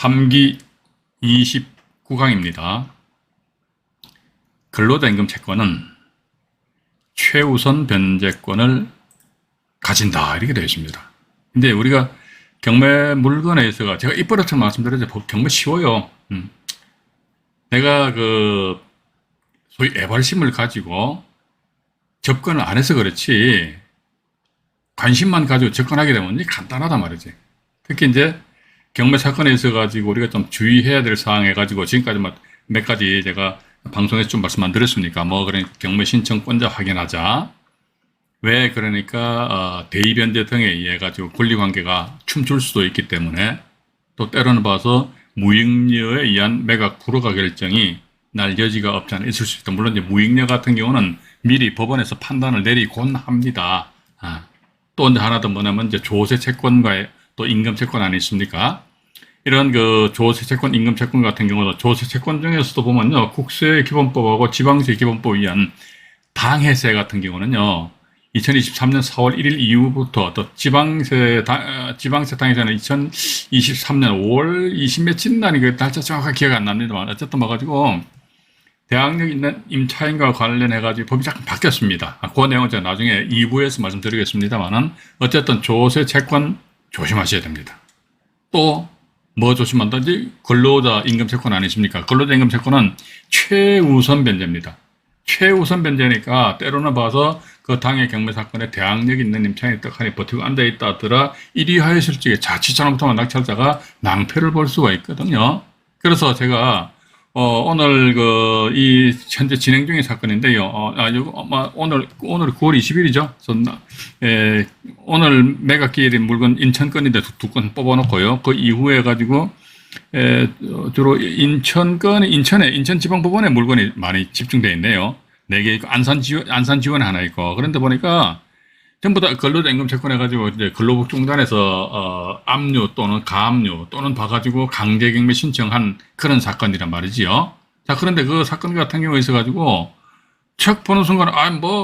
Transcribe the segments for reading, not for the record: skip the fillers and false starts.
3기 29강입니다. 근로자 임금 채권은 최우선 변제권을 가진다 이렇게 되어 있습니다. 근데 우리가 경매 물건에 있어가 제가 입버릇처럼 말씀드렸죠. 경매 쉬워요. 내가 소위 애발심을 가지고 접근을 안 해서 그렇지 관심만 가지고 접근하게 되면 간단하단 말이지. 특히 이제 경매 사건에 있어 가지고 우리가 좀 주의해야 될 사항 해가지고 지금까지 몇 가지 제가 방송에서 좀 말씀 안 드렸습니까? 그러니까 경매 신청권자 확인하자. 왜 그러니까 대의 변제 등에 의해 가지고 권리관계가 춤출 수도 있기 때문에 또 때로는 봐서 무익료에 의한 매각 불허가 결정이 날 여지가 없지 않아 있을 수 있다. 물론 이제 무익료 같은 경우는 미리 법원에서 판단을 내리곤 합니다. 또 이제 하나 더 뭐냐면 이제 조세 채권과의 또 임금 채권 아니 있습니까? 이런 조세 채권, 임금 채권 같은 경우도 조세 채권 중에서도 보면요, 국세기본법하고 지방세기본법에 의한 당해세 같은 경우는요, 2023년 4월 1일 이후부터 또 지방세 당해세는 2023년 5월 20 며칠 날이 그 날짜 정확하게 기억이 안 납니다만 어쨌든 가지고 대항력 있는 임차인과 관련해가지고 법이 잠깐 바뀌었습니다. 그 내용은 제가 나중에 2부에서 말씀드리겠습니다만은 어쨌든 조세 채권 조심하셔야 됩니다. 또 뭐 조심한다지? 근로자 임금 채권 아니십니까? 근로자 임금 채권은 최우선 변제입니다. 최우선 변제니까 때로는 봐서 그 당해 경매 사건에 대항력 있는 임차인이 떡하니 버티고 앉아있다 하더라 1위 하였을 적에 자칫 잘못하면 낙찰자가 낭패를 볼 수가 있거든요. 그래서 제가 오늘 이 현재 진행 중인 사건인데요. 오늘 9월 20일이죠. 오늘 매각 기일인 물건 인천건인데 두 건 뽑아놓고요. 그 이후에 가지고 주로 인천지방법원에 물건이 많이 집중되어 있네요. 4개 있고 안산지원에 하나 있고. 그런데 보니까 전부 다 근로자 임금 채권해가지고 이제 근로복지공단에서 압류 또는 가압류 또는 봐가지고 강제경매 신청한 그런 사건이란 말이지요. 자, 그런데 그 사건 같은 경우에 있어가지고 책 보는 순간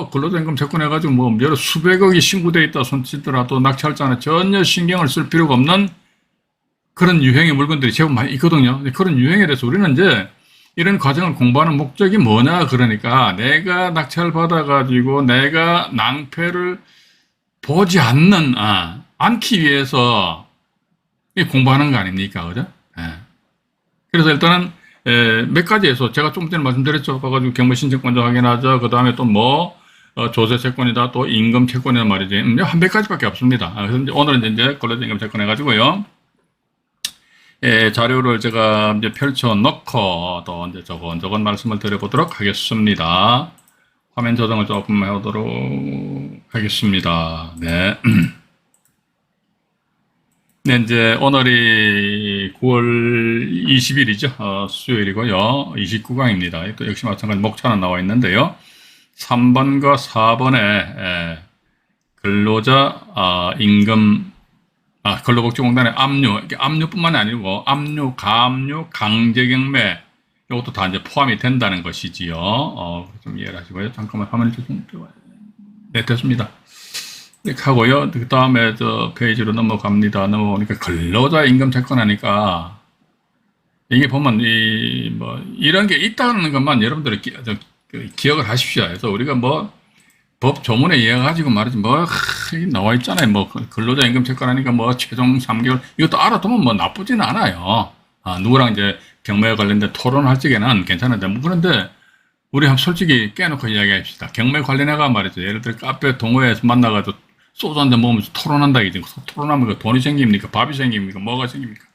근로자 임금 채권해가지고 여러 수백억이 신고돼 있다 손치더라도 낙찰자는 전혀 신경을 쓸 필요가 없는 그런 유형의 물건들이 제법 많이 있거든요. 그런 유형에 대해서 우리는 이제 이런 과정을 공부하는 목적이 뭐냐 그러니까 내가 낙찰 받아가지고 내가 낭패를 보지 않기 위해서 공부하는 거 아닙니까? 그죠? 그래서 일단은, 몇 가지에서 제가 좀 전에 말씀드렸죠. 봐가지고 경매 신청권자 확인하자. 그 다음에 또 조세 채권이다. 또 임금 채권이란 말이지. 한 몇 가지밖에 없습니다. 그래서 오늘은 이제 근로자 임금 채권 해가지고요. 자료를 제가 이제 펼쳐놓고 또 이제 저건 말씀을 드려보도록 하겠습니다. 화면 조정을 조금 해보도록 하겠습니다. 네. 네, 이제 오늘이 9월 20일이죠. 수요일이고요. 29강입니다. 또 역시 마찬가지 목차는 나와 있는데요. 3번과 4번에 근로자 임금 근로복지공단의 압류뿐만이 아니고 압류, 가압류, 강제경매 이것도 다 이제 포함이 된다는 것이지요. 좀 이해를 하시고요. 잠깐만 화면을 좀 네, 됐습니다. 이렇게 하고요. 그 다음에 페이지로 넘어갑니다. 넘어오니까 근로자 임금 채권 하니까 이게 보면 이런 게 있다는 것만 여러분들이 기억을 하십시오. 그래서 우리가 법 조문에 의해 가지고 말이지 나와 있잖아요. 근로자 임금 채권 하니까 최종 3개월 이것도 알아두면 나쁘지는 않아요. 누구랑 이제 경매와 관련된 토론할 적에는 괜찮은데 그런데 우리 한번 솔직히 깨놓고 이야기합시다. 경매 관련해가 말이죠. 예를 들어 카페 동호회에서 만나가지고 소주 한잔 먹으면서 토론한다 이게 토론하면 돈이 생깁니까? 밥이 생깁니까? 뭐가 생깁니까?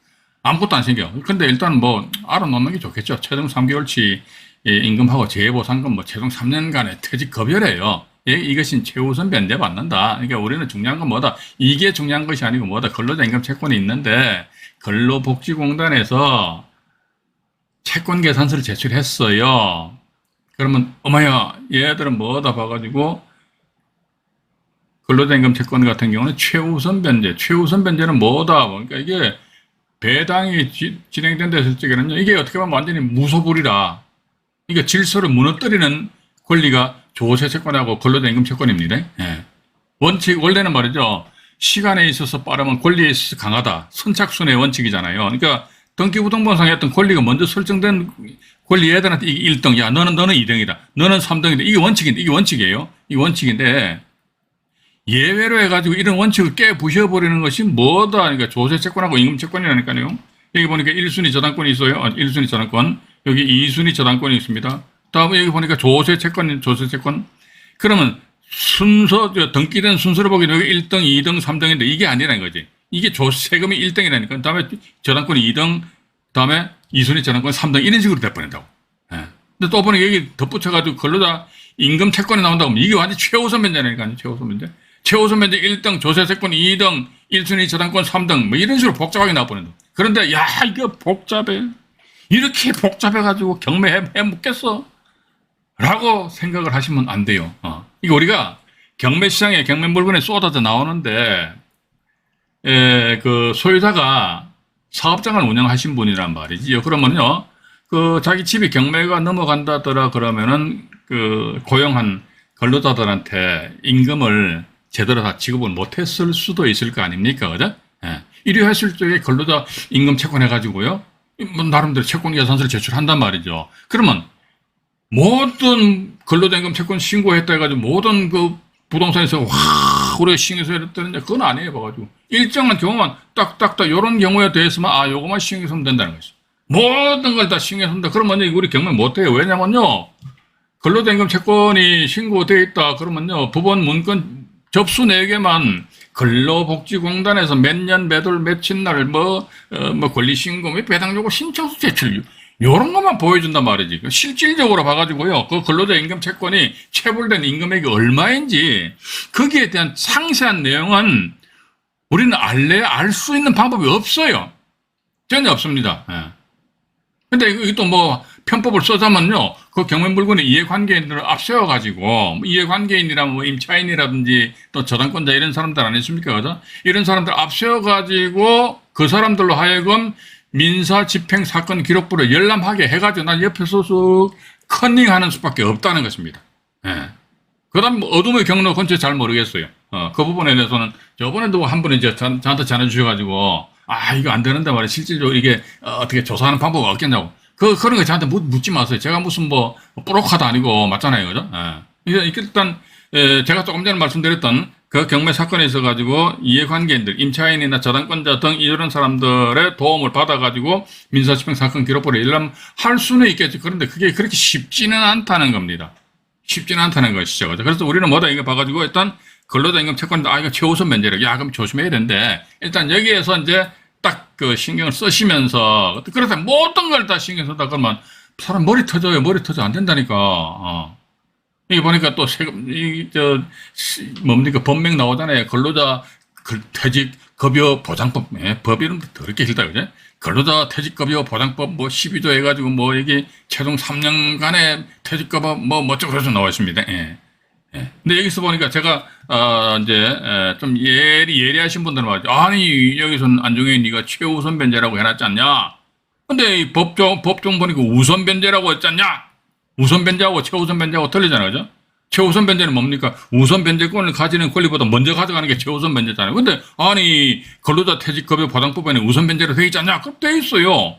아무것도 안 생겨. 근데 일단 알아놓는 게 좋겠죠. 최종 3개월치 임금하고 재보상금 최종 3년간의 퇴직급여래요. 이것이 최우선 변제 받는다. 그러니까 우리는 중요한 건 뭐다? 이게 중요한 것이 아니고 뭐다? 근로자 임금 채권이 있는데 근로복지공단에서 채권 계산서를 제출했어요. 그러면 어머야 얘들은 뭐다 봐가지고 근로자 임금 채권 같은 경우는 최우선 변제는 뭐다? 그러니까 이게 배당이 진행된 데서 적에는요. 이게 어떻게 보면 완전히 무소불위라. 그러니까 질서를 무너뜨리는 권리가 조세 채권하고 근로자 임금 채권입니다. 원래는 말이죠. 시간에 있어서 빠르면 권리에 있어서 강하다. 선착순의 원칙이잖아요. 그러니까 등기부등본상에 어떤 권리가 먼저 설정된 권리 애들한테 이게 1등, 야, 너는 2등이다. 너는 3등이다. 이게 원칙인데, 이게 원칙이에요. 이게 원칙인데, 예외로 해가지고 이런 원칙을 깨부셔버리는 것이 뭐다. 그러니까 조세채권하고 임금채권이라니까요. 여기 보니까 1순위 저당권이 있어요. 1순위 저당권. 여기 2순위 저당권이 있습니다. 다음에 여기 보니까 조세채권. 그러면 순서, 등기된 순서로 보기에는 여기 1등, 2등, 3등인데 이게 아니라는 거지. 이게 세금이 1등이라니까. 다음에 저당권이 2등, 다음에 2순위 저당권 3등 이런 식으로 돼버린다고. 예. 근데 또 보니까 여기 덧붙여가지고 근로자 임금 채권이 나온다고 하면 이게 완전 최우선 변제라니까요. 최우선 변제. 최우선 변제 1등, 조세채권 2등, 1순위 저당권 3등 뭐 이런 식으로 복잡하게 나와버린다. 그런데 야 이거 복잡해. 이렇게 복잡해가지고 경매해 묻겠어? 라고 생각을 하시면 안 돼요. 이거 우리가 경매시장에 경매 물건이 쏟아져 나오는데 그 소유자가 사업장을 운영하신 분이란 말이지요. 그러면요, 그 자기 집이 경매가 넘어간다더라 그러면은 그 고용한 근로자들한테 임금을 제대로 다 지급을 못했을 수도 있을 거 아닙니까, 그죠? 예. 이래했을 적에 근로자 임금 채권해가지고요, 뭐 나름대로 채권 계산서를 제출한단 말이죠. 그러면 모든 근로자 임금 채권 신고했다 해가지고 모든 그 부동산에서 우리가 신경해서 했다는데 그건 아니에요, 봐가지고. 일정한 경우만 딱딱딱 이런 경우에 대해서만 요거만 신경해서면 된다는 것이죠. 모든 걸 다 신경해서 그러면 우리 경매 못해요. 왜냐면요, 근로자 임금 채권이 신고되어 있다 그러면요, 법원 문건 접수 4개만 근로복지공단에서 몇 년, 몇 월, 며칠 날, 권리신고, 배당요구 신청서 제출, 요런 것만 보여준단 말이지. 실질적으로 봐가지고요, 그 근로자 임금 채권이 체불된 임금액이 얼마인지, 거기에 대한 상세한 내용은 우리는 알 수 있는 방법이 없어요. 전혀 없습니다. 예. 근데 이것도 편법을 써자면요, 그 경매 물건의 이해관계인들을 앞세워가지고, 이해관계인이라면 임차인이라든지 또 저당권자 이런 사람들 아니십니까? 그죠? 이런 사람들 앞세워가지고 그 사람들로 하여금 민사 집행 사건 기록부를 열람하게 해가지고 난 옆에서 쑥 컨닝하는 수밖에 없다는 것입니다. 예. 그 다음 어둠의 경로 건체 잘 모르겠어요. 그 부분에 대해서는 저번에도 한 분이 저한테 전해주셔가지고, 이거 안 되는데 말이야. 실질적으로 이게 어떻게 조사하는 방법이 없겠냐고. 그런 거 저한테 묻지 마세요. 제가 무슨 뿌록하도 아니고 맞잖아요. 그죠? 예. 일단, 제가 조금 전에 말씀드렸던 그 경매 사건에 있어가지고 이해관계인들, 임차인이나 저당권자 등 이런 사람들의 도움을 받아가지고 민사집행 사건 기록부를 열람할 수는 있겠죠. 그런데 그게 그렇게 쉽지는 않다는 겁니다. 쉽지는 않다는 것이죠. 그래서 우리는 이거 봐가지고 일단 근로자 임금 채권, 이거 최우선 면제력. 그럼 조심해야 되는데, 일단 여기에서 이제 딱 그 신경을 쓰시면서, 그래서 모든 걸 다 신경 쓰다 그러면 사람 머리 터져요. 머리 터져. 안 된다니까. 이게 보니까 또 법명 나오잖아요. 근로자 퇴직급여 보장법. 법 이름도 더럽게 길다, 그죠? 근로자 퇴직급여 보장법 12조 해가지고 여기 최종 3년간의 퇴직급여 어쩌고 저쩌고 나와 있습니다. 예. 근데 여기서 보니까 제가 좀 예리하신 분들은 말이죠. 아니 여기서는 안종현이 네가 최우선 변제라고 해놨지 않냐? 근데 이 법정 보니까 우선 변제라고 했지 않냐? 우선 변제하고 최우선 변제하고 틀리잖아요, 그죠? 최우선 변제는 뭡니까? 우선 변제권을 가지는 권리보다 먼저 가져가는 게 최우선 변제잖아요. 근데 아니 근로자 퇴직급여 보장법에는 우선 변제로 돼 있지 않냐? 그럼 돼 있어요.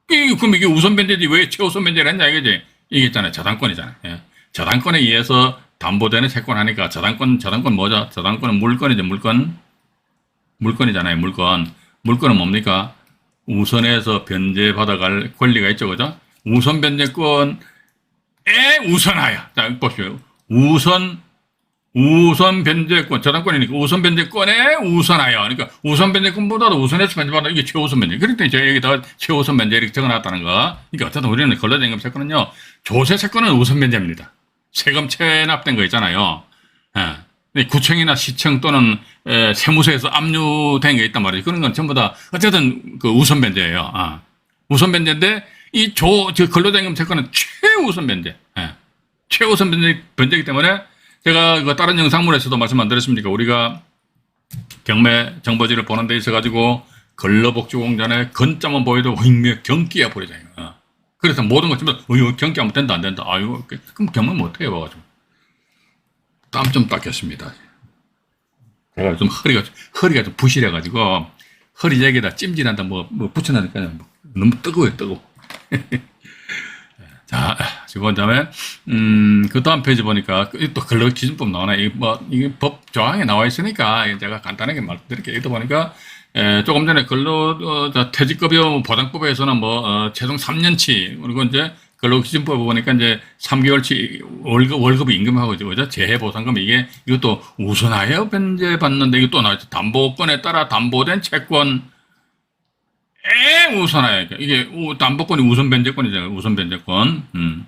그럼 이게 우선 변제지 왜 최우선 변제를 했냐 이거지? 이게 있잖아요, 저당권이잖아요. 예. 저당권에 의해서 담보되는 채권 하니까 저당권 뭐죠? 저당권은 물건이죠. 물건이잖아요. 물건은 뭡니까? 우선해서 변제받아갈 권리가 있죠. 그죠? 우선 변제권에 우선하여. 자, 보시오. 우선 변제권, 저당권이니까 우선 변제권에 우선하여. 그러니까 우선 변제권보다도 우선해서 변제받아. 이게 최우선 변제. 그러니까 제가 여기다가 최우선 변제 이렇게 적어놨다는 거. 그러니까 어쨌든 우리는 근로자 임금 채권은요, 조세 채권은 우선 변제입니다. 세금 체납된 거 있잖아요. 구청이나 시청 또는 세무서에서 압류된 게 있단 말이에요. 그런 건 전부 다 어쨌든 그 우선 변제예요. 우선 변제인데 이 근로자 임금 채권은 최우선 변제. 최우선 변제이기 때문에 제가 그 다른 영상물에서도 말씀 안 드렸습니까? 우리가 경매 정보지를 보는 데 있어가지고 근로복지공단의 건자만 보여도 경기야 버리잖아요. 그래서 모든 것 전부 경기하면 된다 안 된다. 그럼 경매 못해요. 봐가지고 땀 좀 닦겠습니다. 제가 좀 허리가 좀 부실해가지고 허리 여기다 찜질한다 붙여놨으니까 너무 뜨거워요, 뜨거워. 자, 그리고 그다음에 그 다음 페이지 보니까 또 근로기준법 나오네. 이게 법 조항에 나와 있으니까 제가 간단하게 말씀드릴게요. 이거 보니까 조금 전에 퇴직급여 보장법에서는 최종 3년치, 그리고 이제 근로기준법 보니까 이제 3개월치 월급이 임금하고 그죠? 재해보상금, 이것도 우선하여 변제받는데, 이거 또 나왔죠. 담보권에 따라 담보된 채권 우선하여, 이게 담보권이 우선 변제권이잖아요. 우선 변제권.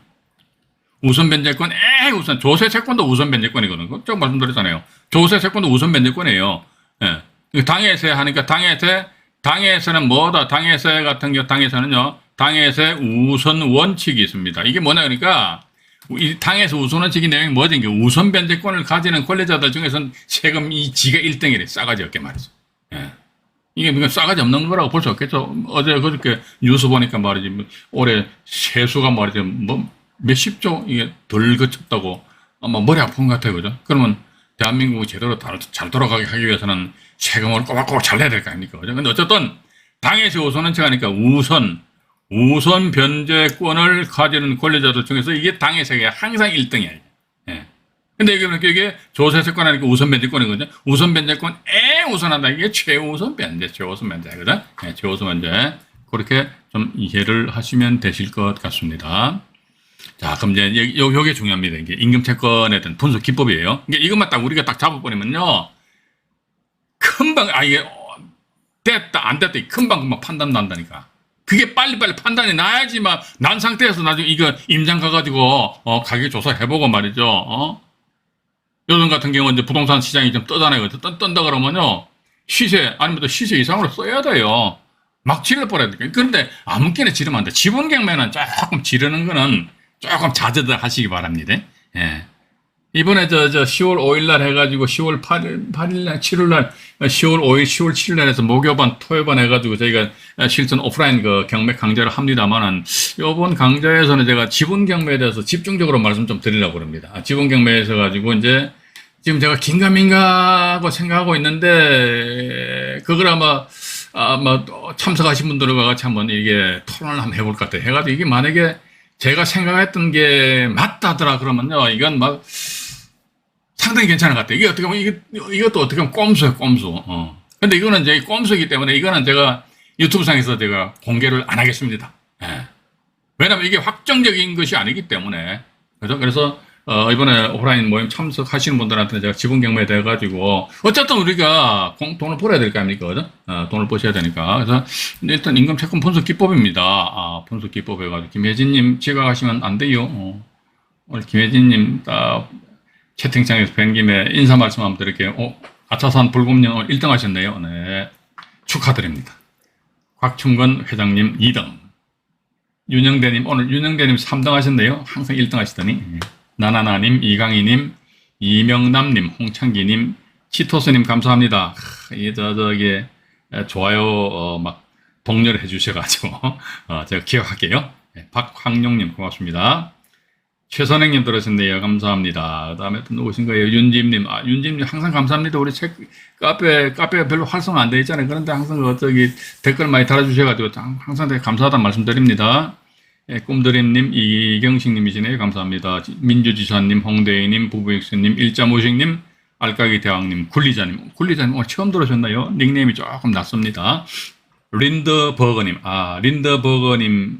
우선 변제권 우선, 조세 채권도 우선 변제권이거든요. 쭉 말씀드렸잖아요. 조세 채권도 우선 변제권이에요. 예. 당해세 하니까 당해세는 뭐다? 당해세 같은 경우, 당해세는요, 당해세 우선 원칙이 있습니다. 이게 뭐냐, 그러니까, 이 당해세 우선 원칙이 내용이 뭐지? 이게 우선 변제권을 가지는 권리자들 중에서는 세금 지가 1등이래. 싸가지 없게 말이죠. 예. 이게 싸가지 없는 거라고 볼 수 없겠죠. 어제 그저께 뉴스 보니까 말이지, 올해 세수가 말이지, 몇십조, 이게 덜 거쳤다고, 아마 머리 아픈 것 같아요. 그죠? 그러면 대한민국이 제대로 잘 돌아가게 하기 위해서는 세금을 꼬박꼬박 잘 내야 될 거 아닙니까? 그죠? 근데 어쨌든, 당해세 우선 원칙 하니까 우선 변제권을 가지는 권리자들 중에서 이게 당해세가 항상 1등이에요. 예. 근데 이게 조세세권 하니까 우선 변제권이거든요. 우선 변제권 우선한다. 이게 최우선 변제. 그죠? 네, 최우선 변제. 그렇게 좀 이해를 하시면 되실 것 같습니다. 자, 그럼 이제 요게 중요합니다. 이게 임금채권에 대한 분석 기법이에요. 이것만 딱 우리가 딱 잡아버리면요, 이게 됐다 안 됐다 금방 판단 난다니까. 그게 빨리빨리 판단이 나야지, 난 상태에서 나중에 이거 임장 가가지고 가격 조사해보고 말이죠. 요즘 같은 경우는 이제 부동산 시장이 좀 떠잖아요. 떤다 그러면요, 시세 아니면 또 시세 이상으로 써야 돼요. 막 질러버려야 돼요. 그런데 아무렇게나 지르면 안 돼. 지분 경매는 조금 지르는 거는 조금 자제들 하시기 바랍니다. 예. 이번에 10월 5일 날 해가지고 10월 8일 날, 7월 날, 10월 5일, 10월 7일 날 해서 목요반, 토요반 해가지고 저희가 실전 오프라인 경매 강좌를 합니다만은, 요번 강좌에서는 제가 지분 경매에 대해서 집중적으로 말씀 좀 드리려고 합니다. 지분 경매에서 가지고 이제 지금 제가 긴가민가하고 생각하고 있는데, 그걸 아마 참석하신 분들과 같이 한번 이게 토론을 한번 해볼 것 같아요. 해가지고 이게 만약에 제가 생각했던 게 맞다더라 그러면요, 이건 상당히 괜찮은 것 같아요. 이게 어떻게 보면, 이것도 어떻게 보면 꼼수예요, 꼼수. 근데 이거는 이제 꼼수이기 때문에 이거는 제가 유튜브상에서 제가 공개를 안 하겠습니다. 예. 왜냐면 이게 확정적인 것이 아니기 때문에. 그죠? 그래서, 이번에 오프라인 모임 참석하시는 분들한테는 제가 지분 경매에 대해가지고, 어쨌든 우리가 돈을 벌어야 될 거 아닙니까? 그죠? 돈을 버셔야 되니까. 그래서 일단 임금채권 분석 기법입니다. 분석 기법 해가지고, 김혜진님 지각하시면 안 돼요. 오늘 김혜진님 채팅창에서 뵌 김에 인사 말씀 한번 드릴게요. 아차산 불금령 오늘 1등 하셨네요. 네. 축하드립니다. 곽충건 회장님 2등. 윤영대님, 오늘 윤영대님 3등 하셨네요. 항상 1등 하시더니. 나나나님, 이강희님, 이명남님, 홍창기님, 치토스님 감사합니다. 저기 좋아요 막 독려를 해주셔가지고 제가 기억할게요. 박황용님 고맙습니다. 최선행님 들으셨네요. 감사합니다. 그 다음에 또 누구신 거예요? 윤지임님. 윤지임님 항상 감사합니다. 우리 카페가 별로 활성화 안 돼 있잖아요. 그런데 항상 댓글 많이 달아주셔가지고 항상 되게 감사하다는 말씀 드립니다. 꿈드림님, 이경식님이시네요. 감사합니다. 민주지사님, 홍대희님, 부부익수님, 일자무식님, 알까기 대왕님, 굴리자님 오늘 처음 들으셨나요? 닉네임이 조금 낯섭니다. 린더버거님, 린더버거님,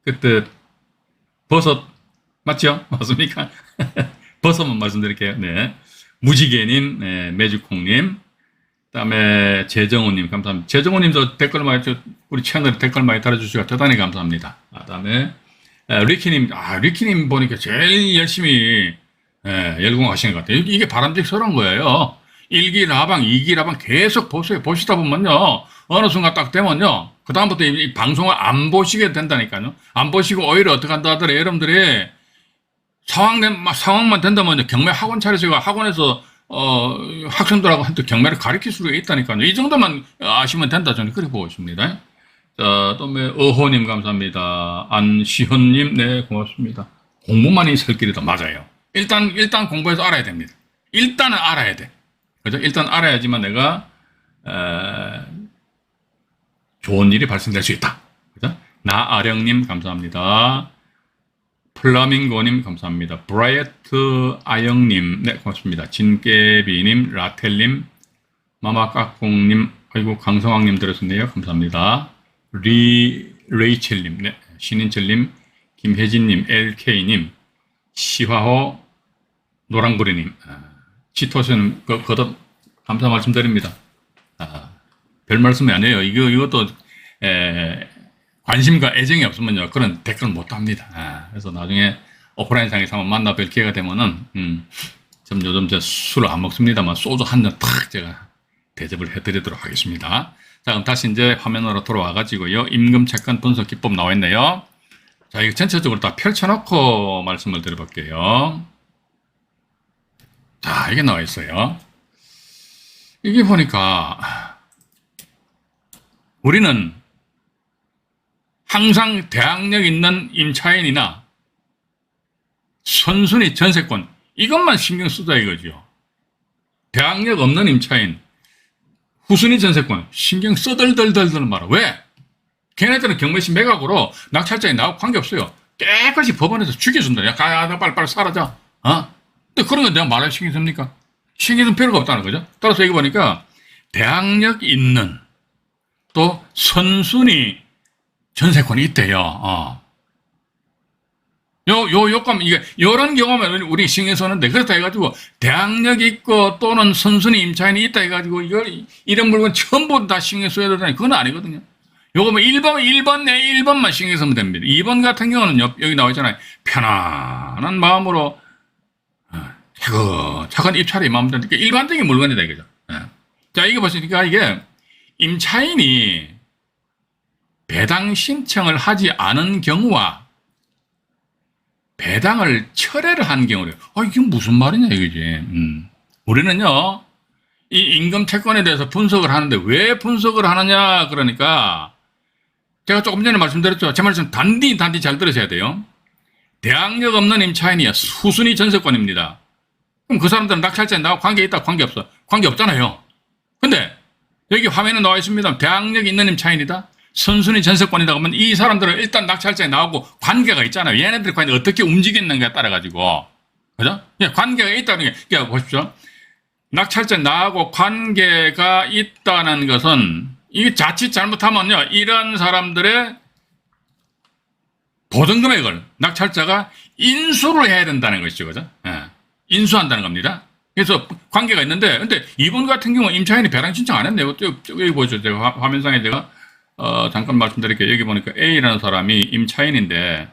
그때 버섯 맞죠? 맞습니까? 버섯만 말씀드릴게요. 네. 무지개님, 네, 매직콩님, 그 다음에 재정호님, 감사합니다. 재정호님도 댓글 우리 채널에 댓글 많이 달아주시고 대단히 감사합니다. 그 다음에, 리키님, 리키님 보니까 제일 열심히, 열공하시는 것 같아요. 이게 바람직스러운 거예요. 1기 라방, 2기 라방 계속 보시다 보면요, 어느 순간 딱 되면요, 그다음부터 이 방송을 안 보시게 된다니까요. 안 보시고 오히려 어떻게 한다 하더라. 여러분들이 상황만 된다면 경매 학원 차려서 학원에서 학생들하고 한테 경매를 가르칠 수가 있다니까요. 이 정도만 아시면 된다. 저는 그렇게 보고 있습니다. 자, 또 어호님 감사합니다. 안시현님, 네, 고맙습니다. 공부만이 살 길이다. 맞아요. 일단 공부해서 알아야 됩니다. 일단은 알아야 돼. 그죠? 일단 알아야지만 내가, 좋은 일이 발생될 수 있다. 그죠? 나아령님 감사합니다. 플라밍고님 감사합니다. 브라이어트 아영님 네 고맙습니다. 진깨비님 라텔님 마마깍꿍님 아이고 강성왕님 들었었네요. 감사합니다. 레이첼님 네 신인철님 김혜진님 LK님 시화호 노랑구리님 치토션 거듭 감사 말씀드립니다. 별 말씀이 안 해요. 이것도 관심과 애정이 없으면요 그런 댓글 못 합니다. 그래서 나중에 오프라인상에서 한번 만나 뵐 기회가 되면은 좀 요즘 저 술을 안 먹습니다만 소주 한 잔 탁 제가 대접을 해드리도록 하겠습니다. 자 그럼 다시 이제 화면으로 돌아와 가지고요 임금 채권 분석 기법 나와 있네요. 자 이거 전체적으로 다 펼쳐놓고 말씀을 드려볼게요. 자 이게 나와 있어요. 이게 보니까 우리는 항상 대항력 있는 임차인이나 선순위 전세권 이것만 신경 쓰자 이거죠. 대항력 없는 임차인 후순위 전세권 신경 써덜덜덜덜 말아. 왜? 걔네들은 경매시 매각으로 낙찰자에 나하고 관계없어요. 깨끗이 법원에서 죽여준다. 야, 가, 빨리 사라져. 근데 그런 건 내가 말할 신경 씁니까? 신경 쓸 필요가 없다는 거죠. 따라서 여기 보니까 대항력 있는 또 선순위 전세권이 있대요. 요건, 이게, 요런 경우면 우리 신경 쓰는데, 그렇다 해가지고, 대항력 있고 또는 선순위 임차인이 있다 해가지고, 이런 물건 전부 다 신경 써야 되다니, 그건 아니거든요. 요거 뭐 1번 내 1번만 신경 쓰면 됩니다. 2번 같은 경우는 여기 나와 있잖아요. 편안한 마음으로, 차근 입찰이 마음 드니까 일반적인 물건이다, 이거죠. 자, 이게 보시니까 이게, 임차인이 배당 신청을 하지 않은 경우와 배당을 철회를 한 경우래요. 이게 무슨 말이냐 이거지. 우리는요 이 임금 채권에 대해서 분석을 하는데 왜 분석을 하느냐 그러니까 제가 조금 전에 말씀드렸죠. 제 말씀 단디 잘 들으셔야 돼요. 대항력 없는 임차인이야 수순위 전세권입니다. 그럼 그 사람들은 낙찰자에 나하고 관계 있다 관계 없어? 관계 없잖아요. 근데 여기 화면에 나와 있습니다. 대항력 있는 임차인이다. 선순위 전세권이다 그러면 이 사람들은 일단 낙찰자에 나오고 관계가 있잖아요. 얘네들이 과연 어떻게 움직였는가에 따라가지고. 그죠? 관계가 있다는 게, 그러니까 보십시오. 낙찰자에 나하고 관계가 있다는 것은, 이게 자칫 잘못하면요, 이런 사람들의 보증금액을 낙찰자가 인수를 해야 된다는 것이죠. 그죠? 인수한다는 겁니다. 그래서 관계가 있는데, 근데 이번 같은 경우는 임차인이 배당 신청 안 했네요. 여기 보죠. 제가 화면상에 제가 잠깐 말씀드릴게요. 여기 보니까 A라는 사람이 임차인인데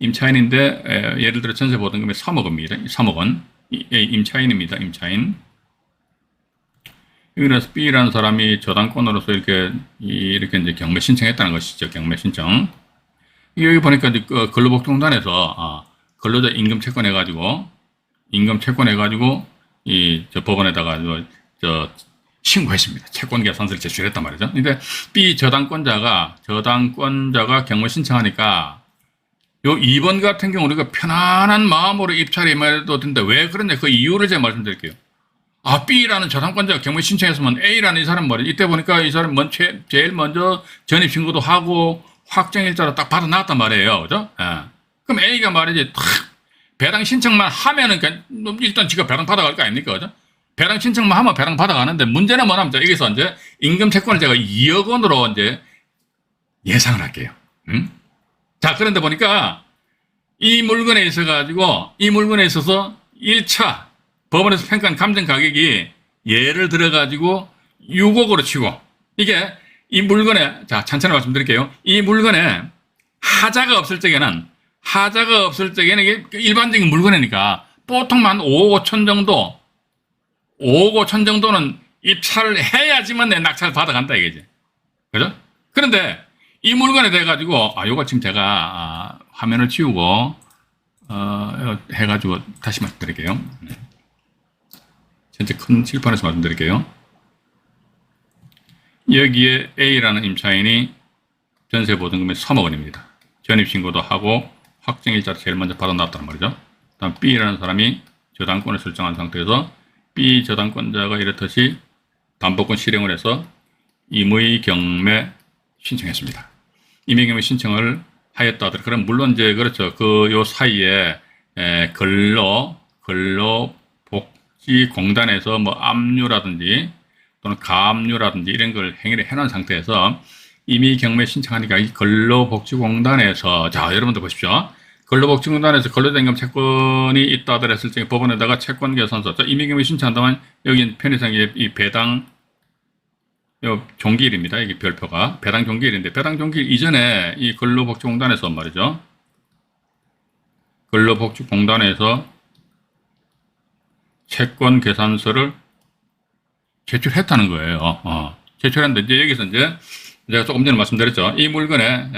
예를 들어 전세 보증금이 3억 원입니다. 3억 원. 임차인입니다. 임차인. 여기서 B라는 사람이 저당권으로서 이렇게 이제 경매 신청했다는 것이죠. 경매 신청. 여기 보니까 이제 근로복지공단에서 근로자 임금 채권해가지고 저 법원에다가 신고했습니다. 채권 계산서를 제출했단 말이죠. 근데 B 저당권자가 경매 신청하니까 요 2번 같은 경우 우리가 편안한 마음으로 입찰에 임해도 된다. 왜 그런데 그 이유를 제가 말씀드릴게요. B라는 저당권자가 경매 신청했으면 A라는 이 사람 말이죠. 이때 보니까 이 사람 제일 먼저 전입신고도 하고 확정일자로 딱 받아놨단 말이에요. 그죠? 그럼 A가 말이지 배당 신청만 하면은 일단 지가 배당 받아갈 거 아닙니까? 그죠? 배당 신청만 하면 배당 받아가는데 문제는 뭐냐면 여기서 이제 임금 채권을 제가 2억 원으로 이제 예상을 할게요. 자, 그런데 보니까 이 물건에 있어서 1차 법원에서 평가한 감정 가격이 예를 들어가지고 6억으로 치고 이게 이 물건에 자, 천천히 말씀드릴게요. 이 물건에 하자가 없을 적에는 이게 일반적인 물건이니까 보통 한 5억 5천 정도 5억 5천 정도는 입찰을 해야지만 내 낙찰을 받아간다 이거지. 그죠? 그런데 이 물건에 대해가지고 요거 지금 제가 화면을 지우고 해가지고 다시 말씀드릴게요. 전체 큰 칠판에서 말씀드릴게요. 여기에 A라는 임차인이 전세 보증금이 3억 원입니다. 전입신고도 하고 확정일자를 제일 먼저 받아놨단 말이죠. 다음 B라는 사람이 저당권을 설정한 상태에서 B 저당권자가 이렇듯이 담보권 실행을 해서 임의 경매 신청했습니다. 임의경매 신청을 하였다 하더라도, 그럼 물론 이제 그렇죠. 요 사이에 근로복지공단에서 뭐 압류라든지 또는 가압류라든지 이런 걸 행위를 해놓은 상태에서 이미 경매 신청하니까 이 근로복지공단에서, 자, 여러분들 보십시오. 근로복지공단에서 근로자임금 채권이 있다 하더랬을 때 법원에다가 채권계산서, 자, 이미 경매 신청한다면 여기 편의상에 이 배당 요 종기일입니다. 이게 별표가 배당 종기일인데, 배당 종기일 이전에 이 근로복지공단에서 말이죠. 근로복지공단에서 채권계산서를 제출했다는 거예요. 제출했는데, 이제 여기서 이제 제가 조금 전에 말씀드렸죠. 이 물건의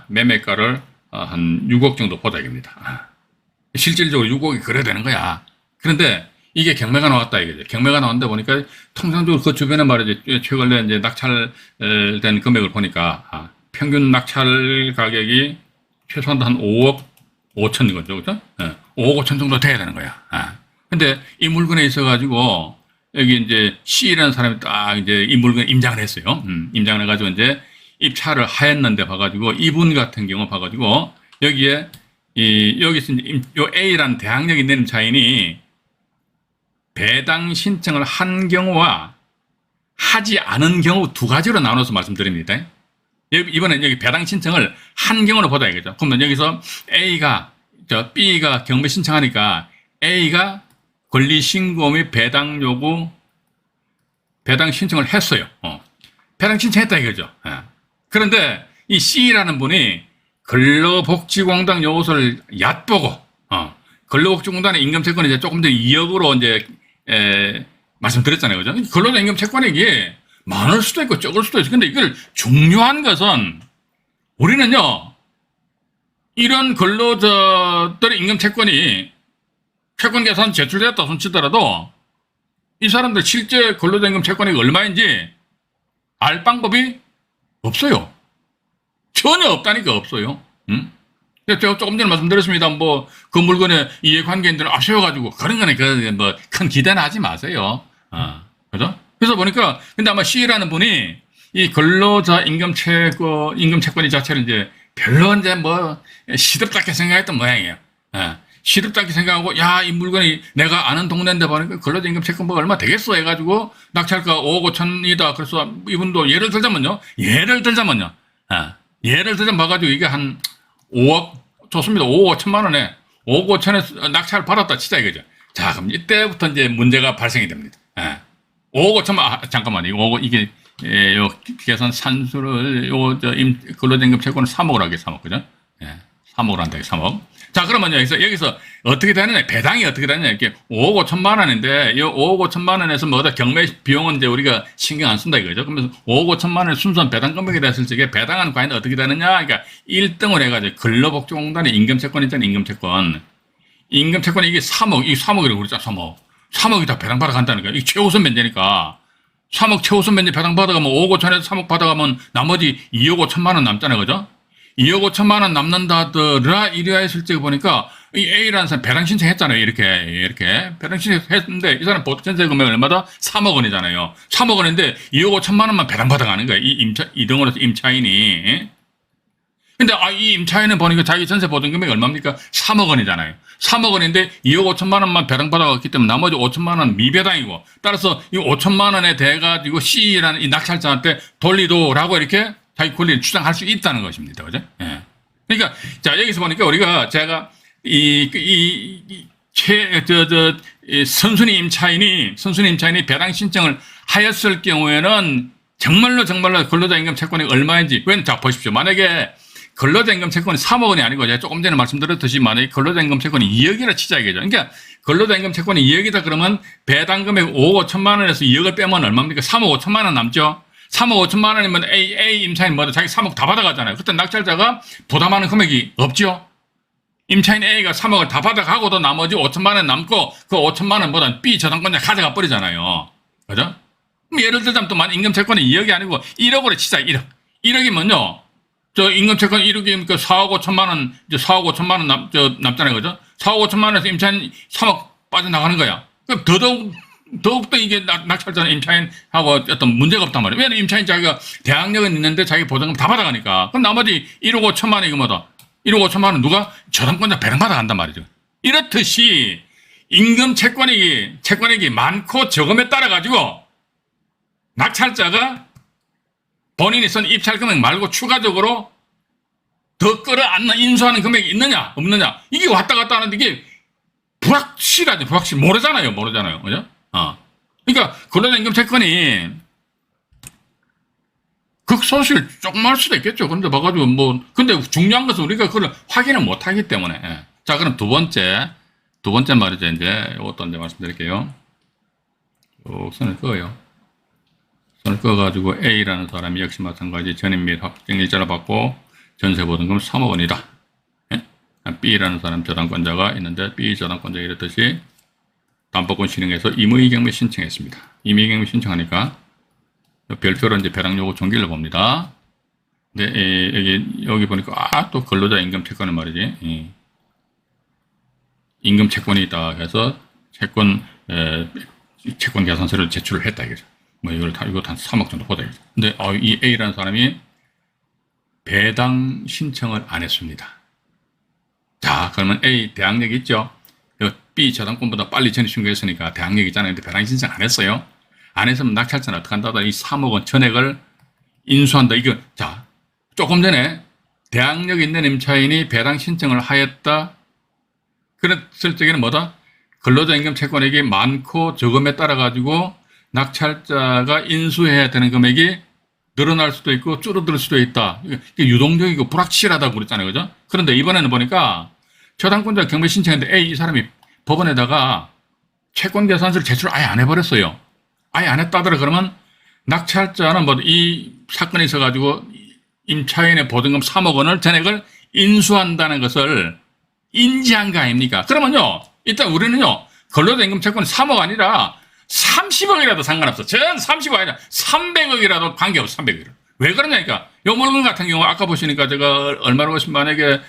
매매가를 한 6억 정도 보자입니다. 실질적으로 6억이 그래야 되는 거야. 그런데 이게 경매가 나왔다 이거죠. 경매가 나왔는데 보니까 통상적으로 그 주변에 말이죠. 최근에 이제 낙찰된 금액을 보니까 평균 낙찰 가격이 최소한 한 5억 5천 거죠. 그죠? 5억 5천 정도 돼야 되는 거야. 근데 이 물건에 있어가지고 여기 이제 C라는 사람이 딱 이제 이 물건 임장을 했어요. 임장을 해가지고 이제 입찰을 하였는데 봐가지고 이분 같은 경우 봐가지고 여기에 여기서 이제 요 A라는 대항력이 내는 차인이 배당 신청을 한 경우와 하지 않은 경우 두 가지로 나눠서 말씀드립니다. 이번엔 여기 배당 신청을 한 경우로 보다 이거죠. 그러면 여기서 B가 경매 신청하니까 A가 권리신고 및 배당 요구, 배당 신청을 했어요. 배당 신청했다 이거죠. 그런데 이 C라는 분이 근로복지공단 요구서를 얕보고, 근로복지공단의 임금채권이 이제 조금 더 2억으로 이제, 말씀드렸잖아요. 그죠? 근로자 임금채권이 이게 많을 수도 있고 적을 수도 있어요. 근데 이걸 중요한 것은 우리는요, 이런 근로자들의 임금채권이 채권 계산 제출됐다 손치더라도 이 사람들 실제 근로자 임금 채권이 얼마인지 알 방법이 없어요. 전혀 없다니까 없어요. 제가 조금 전에 말씀드렸습니다. 뭐 그 물건에 이해관계인들을 앞세워가지고 그런 거는 뭐 큰 기대는 하지 마세요. 그죠? 그래서 보니까 근데 아마 C라는 분이 이 근로자 임금채권이 자체를 이제 별로 이제 뭐 시덥게 생각했던 모양이에요. 시덥게 생각하고, 야, 이 물건이 내가 아는 동네인데 보니까 근로자 임금 채권료가 얼마 되겠어 해가지고 낙찰가 5억 5천이다. 그래서 이분도 예를 들자면요. 예를 들자면 봐가지고 이게 한 5억 좋습니다. 5억 5천만 원에 5억 5천에 낙찰을 받았다 치자 이거죠. 자, 그럼 이때부터 이제 문제가 발생이 됩니다. 5억 5천만, 잠깐만요. 이게 요 계산 산수를 근로자 임금 채권을 3억으로 하게 3억 그죠? 3억으로 한다 3억. 자, 그러면 여기서 어떻게 되느냐, 배당이 어떻게 되느냐, 이렇게 5억 5천만 원인데, 이 5억 5천만 원에서 뭐다 경매 비용은 이제 우리가 신경 안 쓴다 이거죠. 그러면서 5억 5천만 원의 순수한 배당 금액이 됐을 적에 배당은 과연 어떻게 되느냐, 그러니까 1등을 해가지고 근로복지공단의 임금채권 있잖아요, 임금채권. 임금채권이 이게 3억, 이 3억이라고 그랬잖아, 3억. 3억이 다 배당 받아간다는 거야. 이게 최우선 면제니까. 3억 최우선 면제 배당 받아가면 5억 5천에서 3억 받아가면 나머지 2억 5천만 원 남잖아요, 그죠? 2억 5천만 원 남는다더라 이래야 했을 때 보니까 이 A라는 사람 배당 신청했잖아요. 이렇게 배당 신청했는데 이 사람 보통 전세 금액 얼마다 3억 원이잖아요. 3억 원인데 2억 5천만 원만 배당 받아가는 거예요. 이 등으로서 임차인이. 근데 이 임차인은 보니까 자기 전세 보증 금액이 얼마입니까? 3억 원이잖아요. 3억 원인데 2억 5천만 원만 배당 받아갔기 때문에 나머지 5천만 원 미배당이고, 따라서 이 5천만 원에 대 가지고 C라는 이 낙찰자한테 돌리도라고 이렇게 자기 권리를 주장할 수 있다는 것입니다. 그죠? 예. 그러니까, 자, 여기서 보니까 제가, 선순위 임차인이 배당 신청을 하였을 경우에는 정말로 근로자 임금 채권이 얼마인지, 자, 보십시오. 만약에 근로자 임금 채권이 3억 원이 아니고, 제가 조금 전에 말씀드렸듯이 만약에 근로자 임금 채권이 2억이라 치자 이거죠. 그러니까, 근로자 임금 채권이 2억이다 그러면 배당 금액 5억 5천만 원에서 2억을 빼면 얼마입니까? 3억 5천만 원 남죠? 3억 5천만 원이면 A 임차인 자기 3억 다 받아가잖아요. 그때 낙찰자가 부담하는 금액이 없죠. 임차인 A가 3억을 다 받아가고도 나머지 5천만 원 남고 그 5천만 원보다 B 저당권자 가져가 버리잖아요. 그죠? 예를 들자면 또 임금채권이 2억이 아니고 1억으로 치자. 1억. 1억이면요. 저 임금채권 1억이니까 4억 5천만 원, 이제 4억 5천만 원 남잖아요. 그죠? 4억 5천만 원에서 임차인 3억 빠져나가는 거야. 그럼 더더욱 더욱더 이게 낙찰자는 임차인하고 어떤 문제가 없단 말이에요. 왜냐면 임차인 자기가 대항력은 있는데 자기 보증금 다 받아가니까. 그럼 나머지 1억 5천만 원 이거 뭐다? 1억 5천만 원 누가? 저당권자 배당 받아간단 말이죠. 이렇듯이 임금 채권액이 많고 적음에 따라 가지고 낙찰자가 본인이 쓴 입찰 금액 말고 추가적으로 더 끌어안는 인수하는 금액이 있느냐 없느냐 이게 왔다 갔다 하는데 이게 불확실하죠. 모르잖아요. 그죠? 그러니까 근로자 임금 채권이 극소실 조금 할 수도 있겠죠. 근데 봐가지고 근데 중요한 것은 우리가 그걸 확인을 못 하기 때문에. 자, 그럼 두 번째 말이죠. 이제 이것도 이제 말씀드릴게요. 선을 그어요. 선을 그어가지고 A라는 사람이 역시 마찬가지 전입 및 확정 일자를 받고 전세보증금 3억 원이다. B라는 사람 저당권자가 있는데 B 저당권자가 이렇듯이 담보권 신청해서 임의경매 신청했습니다. 임의경매 신청하니까 별표로 이제 배당 요구 종기를 봅니다. 근데 여기 보니까 또 근로자 임금 채권은 말이지. 임금 채권이 있다 해서 채권 계산서를 제출을 했다 이거죠. 이거 한 3억 정도 보다 이거죠. 근데 이 A라는 사람이 배당 신청을 안 했습니다. 자, 그러면 A 대항력이 있죠. B 저당권보다 빨리 전입 신고했으니까 대항력이 있잖아요. 근데 배당 신청 안 했어요. 안 했으면 낙찰자는 어떻게 한다? 이 3억 원 전액을 인수한다. 이거 자, 조금 전에 대항력 있는 임차인이 배당 신청을 하였다. 그랬을 적에는 뭐다? 근로자 임금 채권액이 많고 적음에 따라 가지고 낙찰자가 인수해야 되는 금액이 늘어날 수도 있고 줄어들 수도 있다. 이게 유동적이고 불확실하다고 그랬잖아요. 그죠? 그런데 이번에는 보니까 저당권자 경매 신청했는데 A 이 사람이 법원에다가 채권 계산서를 제출 아예 안 해버렸어요. 아예 안 했다더라. 그러면 낙찰자는 이 사건이 있어가지고 임차인의 보증금 3억 원을 전액을 인수한다는 것을 인지한 거 아닙니까? 그러면요, 일단 우리는요, 근로자 임금 채권은 3억 아니라 30억이라도 상관없어. 전 30억 아니라 300억이라도 관계없어. 300억이라도. 왜 그러냐니까, 요 물건 같은 경우 아까 보시니까 제가 얼마라고 하시면 만약에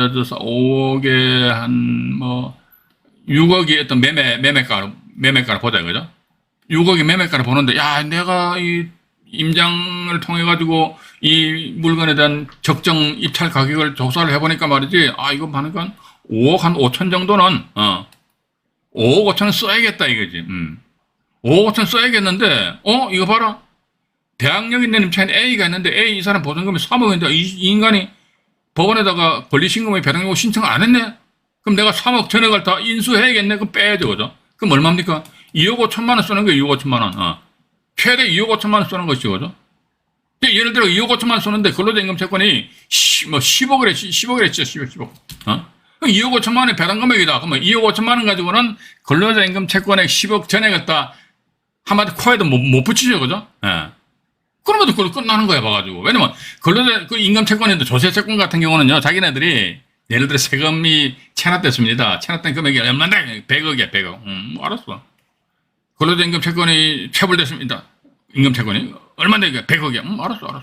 5억에 한 6억이 어떤 매매가를 보자 이거죠. 6억의 매매가를 보는데 내가 이 임장을 통해 가지고 이 물건에 대한 적정 입찰 가격을 조사를 해보니까 말이지, 이거 하니까 5억 한 5천 정도는 5억 5천은 써야겠다 이거지. 5억 5천 써야겠는데 이거 봐라. 대항력 있는 임차인 A가 있는데 A 이 사람 보증금이 3억인데 이 인간이 법원에다가 권리신고의 배당 요구 신청을 안 했네? 그럼 내가 3억 전액을 다 인수해야겠네? 그럼 빼야죠. 그죠? 그럼 얼마입니까? 2억 5천만 원 쓰는 거예요. 2억 5천만 원. 최대 2억 5천만 원 쓰는 것이죠. 그죠? 예를 들어 2억 5천만 원 쓰는데 근로자 임금 채권이 10억이래 10억. 2억 5천만 원의 배당 금액이다. 그러면 2억 5천만 원 가지고는 근로자 임금 채권액 10억 전액을 다 한마디 코에도 못 붙이죠. 그죠? 그러면 그걸 끝나는 거야, 봐가지고. 왜냐면, 근로자, 임금 채권인데 조세 채권 같은 경우는요, 자기네들이, 예를 들어 세금이 체납됐습니다. 체납된 금액이 얼마인데? 100억이야, 100억. 알았어. 근로자 임금 채권이 체불됐습니다. 임금 채권이. 얼마인데? 100억이야. 알았어.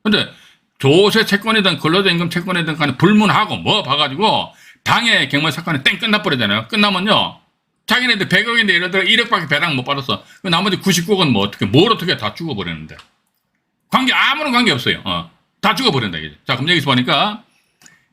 근데, 조세 채권이든 근로자 임금 채권이든 간에 불문하고 봐가지고, 당해 경매 사건이 땡 끝나버리잖아요. 끝나면요, 자기네들 100억인데 예를 들어 1억밖에 배당 못 받았어. 나머지 99억은 뭘 어떻게 다 죽어버리는데. 아무런 관계 없어요. 다 죽어버린다, 이게. 자, 그럼 여기서 보니까,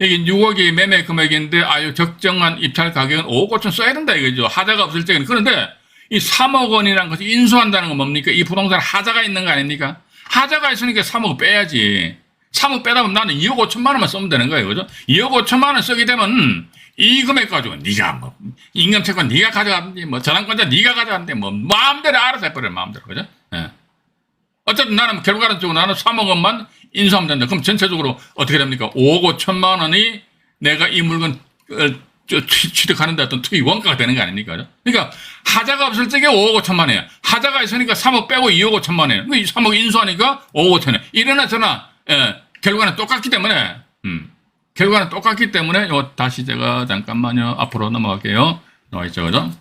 여기 6억이 매매 금액인데, 적정한 입찰 가격은 5억 5천 써야 된다, 이거죠. 하자가 없을 적에는. 그런데, 이 3억 원이라는 것이 인수한다는 건 뭡니까? 이 부동산 하자가 있는 거 아닙니까? 하자가 있으니까 3억 빼야지. 3억 빼다 보면 나는 2억 5천만 원만 쓰면 되는 거예요, 그죠? 2억 5천만 원 쓰게 되면, 이 금액 가지고, 네가 임금채권 네가 가져갔는지, 저당권자 네가 가져갔는데, 마음대로 알아서 해버려, 마음대로, 그죠? 어쨌든 나는 결과론적으로 나는 3억 원만 인수하면 된다. 그럼 전체적으로 어떻게 됩니까? 5억 5천만 원이 내가 이 물건 취득하는데 어떤 투기 원가가 되는 거 아닙니까? 그러니까 하자가 없을 적에 5억 5천만 원이야. 하자가 있으니까 3억 빼고 2억 5천만 원이야. 3억 인수하니까 5억 5천원. 이러나 저나 결과는 똑같기 때문에 다시 제가 잠깐만요. 앞으로 넘어갈게요. 나와있죠, 그죠?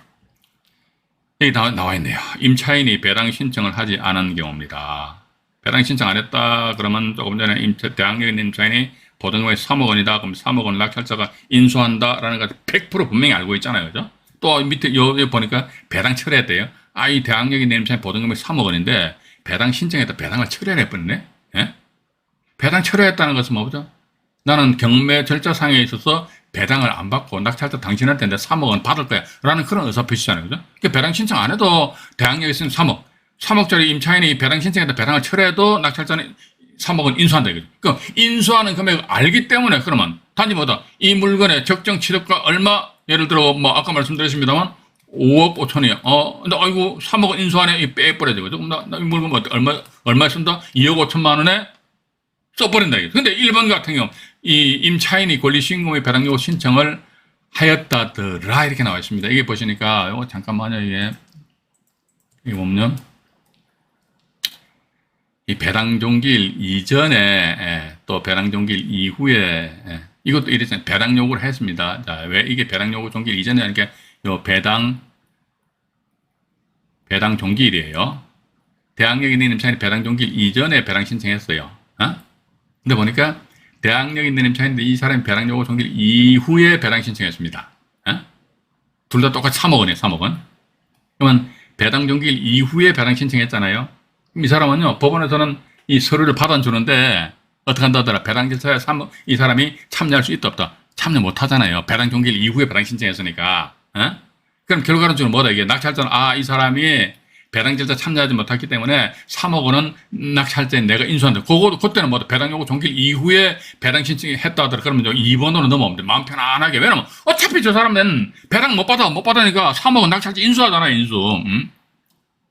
여기 나와 있네요. 임차인이 배당 신청을 하지 않은 경우입니다. 배당 신청 안 했다 그러면 조금 전에 대항력 있는 임차인이 보증금이 3억 원이다. 그럼 3억 원 낙찰자가 인수한다라는 거 100% 분명히 알고 있잖아요. 그죠? 또 밑에 요 보니까 배당 철회했대요. 아, 이 대항력이 내림 차이 보증금액 3억 원인데 배당 신청했다 배당을 철회를 해버리네. 예? 배당 철회했다는 것은 뭐죠? 나는 경매 절차상에 있어서 배당을 안 받고 낙찰자 당신한테 내 3억 원 받을 거야 라는 그런 의사표시잖아요. 그죠? 그러니까 배당 신청 안 해도 대항력이 있으면 3억짜리 임차인이 배당 신청해서 배당을 철회해도 낙찰자는 3억 원 인수한다 이거죠. 그 인수하는 금액을 알기 때문에 그러면 단지 뭐다 이 물건의 적정 취득가 얼마 예를 들어 뭐 아까 말씀드렸습니다만 5억 5천이야. 근데 아이고 3억 원 인수하네 이 빼버려야 되거든. 그럼 나 이 물건 뭐 얼마 쓴다? 2억 5천만 원에 써버린다 이거죠. 근데 1번 같은 경우 이 임차인이 권리시행금의 배당요구 신청을 하였다더라 이렇게 나와 있습니다. 이게 보시니까 이거 잠깐만요. 이게 보면 이 배당 종기일 이전에 또 배당 종기일 이후에 이것도 이랬잖아요. 배당 요구를 했습니다. 자, 왜 이게 배당 요구 종기일 이전에 하니까 요 배당 종기일이에요. 대항력 있는 임차인이 배당 종기일 이전에 배당 신청했어요. 근데 보니까 대항력 있는 임차인인데 이 사람이 배당 요구 종기일 이후에 배당 신청했습니다. 둘 다 똑같이 3억 원이에요. 3억 원. 그러면 배당 종기일 이후에 배당 신청했잖아요. 이 사람은요, 법원에서는 이 서류를 받아주는데, 어떻게 한다더라. 배당 절차에 이 사람이 참여할 수 있다, 없다. 참여 못 하잖아요. 배당 종기일 이후에 배당 신청했으니까. 그럼 결과론적으로 뭐다, 이게. 낙찰자는, 이 사람이 배당 절차 참여하지 못했기 때문에 3억 원은 낙찰자에 내가 인수한다. 그때는 뭐다. 배당 요구 종기일 이후에 배당 신청했다 하더라. 그러면 2번으로 넘어오면 돼. 마음 편안하게. 왜냐면 어차피 저 사람은 배당 못 받으니까 3억은 낙찰자 인수하잖아, 인수.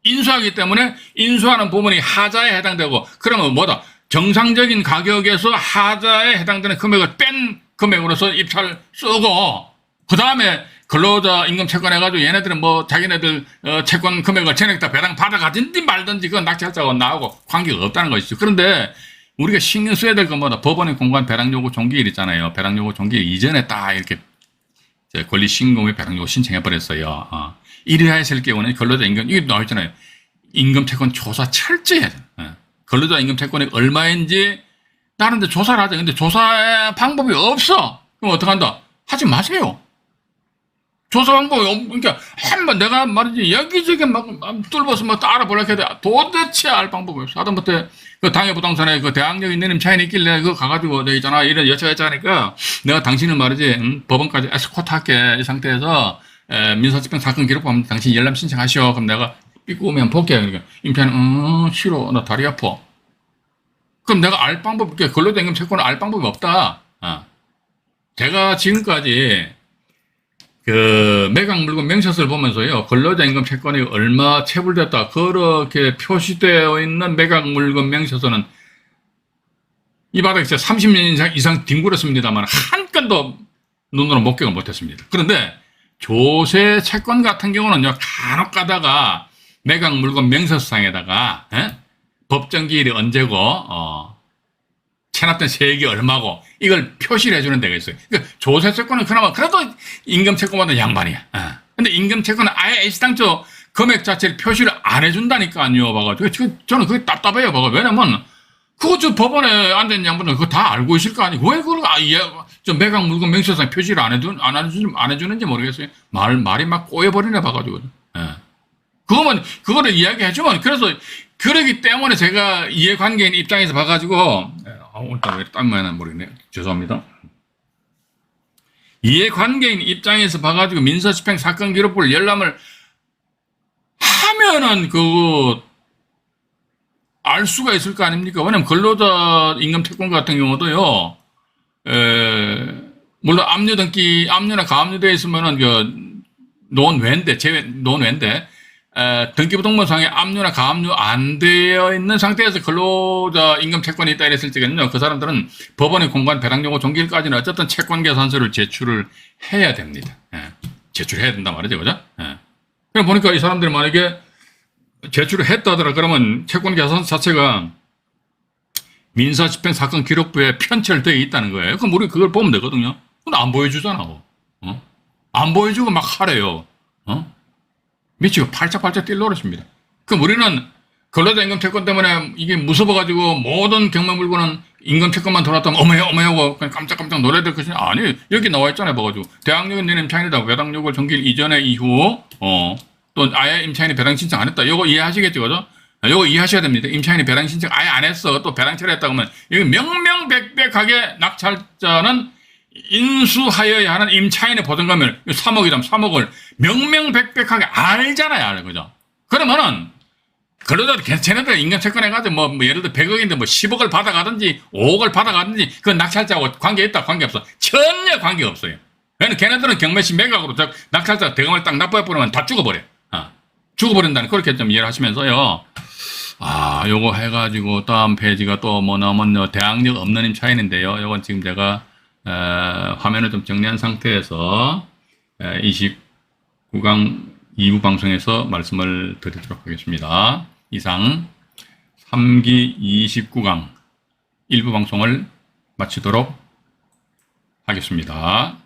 인수하기 때문에 인수하는 부분이 하자에 해당되고 그러면 뭐다? 정상적인 가격에서 하자에 해당되는 금액을 뺀 금액으로서 입찰 쓰고 그 다음에 근로자 임금 채권해가지고 얘네들은 뭐 자기네들 채권 금액을 전액 다 배당 받아가든지 말든지 그건 낙찰자하고 나하고 관계가 없다는 것이죠. 그런데 우리가 신경 써야 될 건 뭐다? 법원에 공고한 배당 요구 종기일 있잖아요. 배당 요구 종기일 이전에 딱 이렇게 권리시행금의 배당 요구 신청해버렸어요. 이래야 했을 경우는 근로자 임금, 이게 나와있잖아요. 임금 채권 조사 철저히 해야 돼요. 근로자 임금 채권이 얼마인지 나는데 조사를 하자. 근데 조사의 방법이 없어. 그럼 어떡한다? 하지 마세요. 조사 방법이 그러니까 한번 내가 말이지 여기저기 막 뚫어서 막 알아보려고 해도 도대체 알 방법이 없어. 하다못해 그 당해 부동산에 그 대항력 있는 임차인이 있길래 그거 가가지고 너 있잖아 이런 여쭤했자니까 내가 당신을 말이지 법원까지 에스코트 할게 이 상태에서 민사집행 사건 기록 보면 당신 열람 신청하시오. 그럼 내가 삐꾸면 볼게요. 그러니까 임차인은 싫어. 나 다리 아파. 그럼 내가 알 방법, 근로자 임금 채권을 알 방법이 없다. 제가 지금까지 그 매각 물건 명세서를 보면서요. 근로자 임금 채권이 얼마 체불됐다. 그렇게 표시되어 있는 매각 물건 명세서는 이 바닥에 진짜 30년 이상 뒹굴었습니다만 한 건도 눈으로 목격을 못했습니다. 그런데 조세 채권 같은 경우는요. 간혹 가다가 매각 물건 명세서상에다가 법정기일이 언제고 체납된 세액이 얼마고 이걸 표시를 해주는 데가 있어요. 그러니까 조세 채권은 그나마 그래도 임금 채권보다 양반이야. 근데 임금 채권은 아예 애시당초 금액 자체를 표시를 안 해준다니까요. 봐가지고 저는 그게 답답해요. 봐가 왜냐면 그거 저 법원에 앉아있는 양반들 그거 다 알고 있을 거 아니고 왜 그걸 저 매각 물건 명세서상 표시를 안 해주는지 모르겠어요. 말이 막 꼬여버리네 봐가지고. 그거를 이야기해주면, 그래서, 그러기 때문에 제가 이해관계인 입장에서 봐가지고, 오늘 왜 땀 많이 나는 모르겠네요. 죄송합니다. 이해관계인 입장에서 봐가지고 민사집행 사건 기록부를 열람을 하면은 알 수가 있을 거 아닙니까? 왜냐면 근로자 임금 채권 같은 경우도요, 물론 압류나 가압류되어 있으면은 논외인데, 논외인데, 등기부등본상에 압류나 가압류 안 되어 있는 상태에서 근로자 임금 채권이 있다 이랬을 적에는요, 그 사람들은 법원에 공고한 배당 요구 종기일까지는 어쨌든 채권 계산서를 제출을 해야 됩니다. 제출해야 된단 말이죠, 그죠? 그럼 보니까 이 사람들이 만약에 제출을 했다더라 그러면 채권 계산 자체가 민사집행 사건 기록부에 편철되어 있다는 거예요. 그럼 우리 그걸 보면 되거든요. 근데 안 보여주잖아. 안 보여주고 막 하래요. 미치고 팔짝팔짝 뛸 노릇입니다. 그럼 우리는 근로자 임금 채권 때문에 이게 무서워가지고 모든 경매 물건은 임금 채권만 들어왔다면 어머하고 그냥 깜짝깜짝 놀래야 것이 아니 여기 나와 있잖아요. 봐가지고 대학력은 내는 임차인이다. 배당력을 정기일 이전에 이후 또 아예 임차인이 배당 신청 안 했다. 요거 이해하시겠죠, 그죠? 요거 이해하셔야 됩니다. 임차인이 배당 신청 아예 안 했어. 또 배당 처리했다고 하면 이거 명명백백하게 낙찰자는 인수하여야 하는 임차인의 보증금을 3억이라면 3억을 명명백백하게 알잖아요, 그죠? 그러면은 그러다 쟤네들 인간 채권해가지고 뭐 예를 들어 100억인데 뭐 10억을 받아가든지 5억을 받아가든지 그건 낙찰자하고 관계있다 관계없어. 전혀 관계없어요. 왜냐면 걔네들은 경매시 매각으로 낙찰자 대금을 딱 납부해버리면 다 죽어버려. 죽어버린다는 그렇게 좀 이해를 하시면서요. 요거 해가지고 다음 페이지가 또 뭐 나오면요. 대항력 없는 임차인인데요. 요건 지금 제가 화면을 좀 정리한 상태에서 29강 2부 방송에서 말씀을 드리도록 하겠습니다. 이상 3기 29강 1부 방송을 마치도록 하겠습니다.